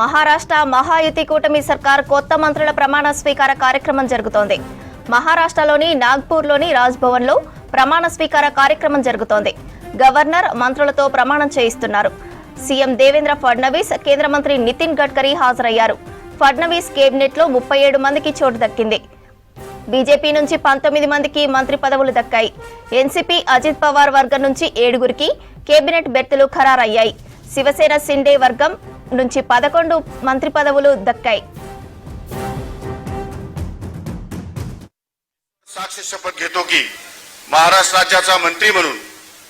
మహారాష్ట్ర మహాయుతి కూటమి సర్కార్ కొత్త మంత్రుల ప్రమాణ స్వీకార కార్యక్రమం జరుగుతోంది. మహారాష్ట్రలోని నాగ్పూర్లోని రాజ్భవన్లో ప్రమాణ స్వీకార కార్యక్రమం జరుగుతోంది. గవర్నర్ మంత్రులతో ప్రమాణం చేయిస్తున్నారు. సీఎం దేవేంద్ర ఫడ్నవీస్, కేంద్ర మంత్రి నితిన్ గడ్కరీ హాజరయ్యారు. ఫడ్నవీస్ కేబినెట్లో 37 మందికి చోటు దక్కింది. బీజేపీ నుంచి 19 మందికి మంత్రి పదవులు దక్కాయి. ఎన్సీపీ అజిత్ పవార్ వర్గం నుంచి 7గురికి కేబినెట్ బెర్తులు ఖరారయ్యాయి. శివసేన సిండే వర్గం నుంచి 11 मंत्री पदवुलु दक्काई. साक्ष शपथ घेतो की महाराष्ट्र राज्याचा मंत्री म्हणून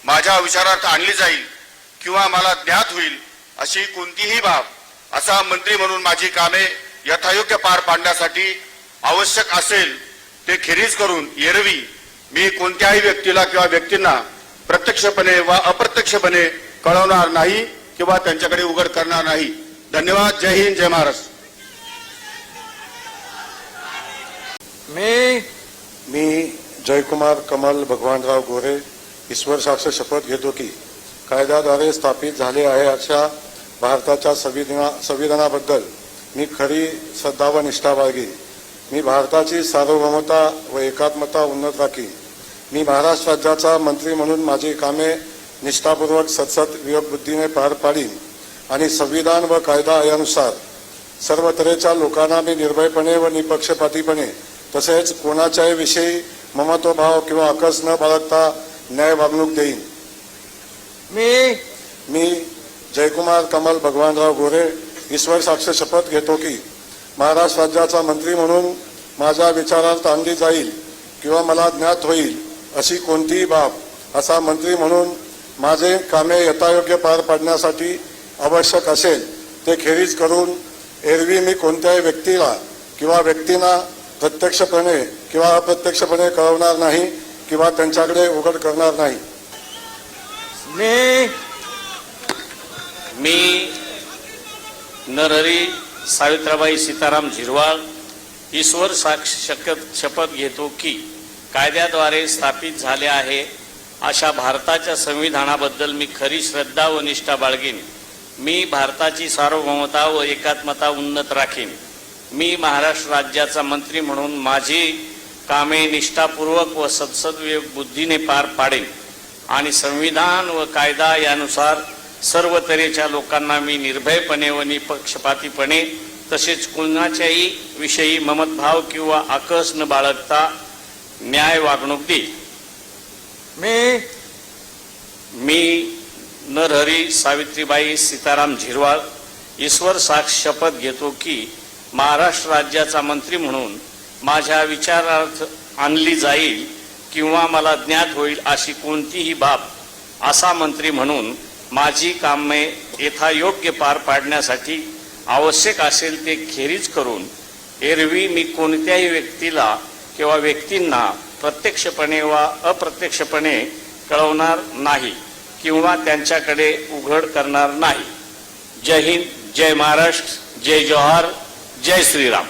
माझ्या विचारार्थ आणली जाईल किंवा मला ज्ञात होईल अशी कोणतीही बाब असा मंत्री म्हणून माझी कामे यथायोग्य पार पाडण्यासाठी आवश्यक असेल ते खेरीज करून एरवी मी कोणत्याही व्यक्तीला किंवा व्यक्तींना प्रत्यक्षपणे व अप्रत्यक्षपणे कळवणार नाही किंवा त्यांच्याकडे उघड करणार नाही. धन्यवाद. जय हिंद, जय महाराष्ट्र. मी जयकुमार कमल भगवानराव गोरे ईश्वर साक्ष शपथ घेतो की कायद्याद्वारे स्थापित झाले आहे अशा भारताच्या संविधानाबद्दल मी खरी श्रद्धा व निष्ठा बाळगीन. मी भारताची सार्वभौमता व एकात्मता उन्नत राखीन. मी महाराष्ट्र राज्याचा मंत्री म्हणून माझी कामे निष्ठापूर्वक सतत विवेकबुद्धीने पार पाडीन आणि संविधान व कायदा यानुसार सर्व तऱ्हेच्या लोकांना मी निर्भयपणे व निपक्षपातीपणे तसेच कोणाच्याही विषयी ममत्वभाव किंवा अकस न बाळगता न्याय वागणूक देईन. मी जयकुमार कमल भगवानराव गोरे ईश्वर साक्ष शपथ घेतो की महाराष्ट्र राज्याचा मंत्री म्हणून माझ्या विचारार्थ आणली जाईल किंवा मला ज्ञात होईल अशी कोणतीही बाब असा मंत्री म्हणून माझे कामे यथायोग्य पार पाडण्यासाठी आवश्यक असेल ते खेरीज करून एरवी मी कोणत्याही व्यक्तीला किंवा व्यक्तींना प्रत्यक्षपणे किंवा अप्रत्यक्षपणे कळवणार नाही किंवा त्यांच्याकडे उघड करणार नाही. मी नरहरी सावित्राबाई सीताराम झिरवाळ ईश्वर साक्ष शपथ घेतो की कायद्याद्वारे स्थापित झाले आहे अशा भारताच्या संविधानाबद्दल मी खरी श्रद्धा व निष्ठा बाळगीन. मी भारताची सार्वभौमता व एकात्मता उन्नत राखीन. मी महाराष्ट्र राज्याचा मंत्री म्हणून माझी कामे निष्ठापूर्वक व सद्सद्विवेक बुद्धीने पार पाडेन आणि संविधान व कायदा यानुसार सर्व तऱ्हेच्या लोकांना मी निर्भयपणे व निपक्षपातीपणे तसेच कोणाच्याही विषयी ममतभाव किंवा आकस न बाळगता न्याय वागणूक देईन. मी नरहरी सावित्रीबाई सीताराम झिरवाळ ईश्वर साक्ष शपथ घेतो की महाराष्ट्र राज्याचा मंत्री म्हणून माझ्या विचारार्थ आणली जाईल किंवा मला ज्ञात होईल अशी कोणतीही बाब असा मंत्री म्हणून माझी कामे यथायोग्य पार पाडण्यासाठी आवश्यक असेल ते खेरीज करून एरवी मी कोणत्याही व्यक्तीला किंवा व्यक्तींना प्रत्यक्षपणे व अप्रत्यक्षपणे कळवणार नाही किंवा त्यांच्याकडे उघड करणार नाही. जय हिंद, जय महाराष्ट्र, जय जोहार, जय श्रीराम.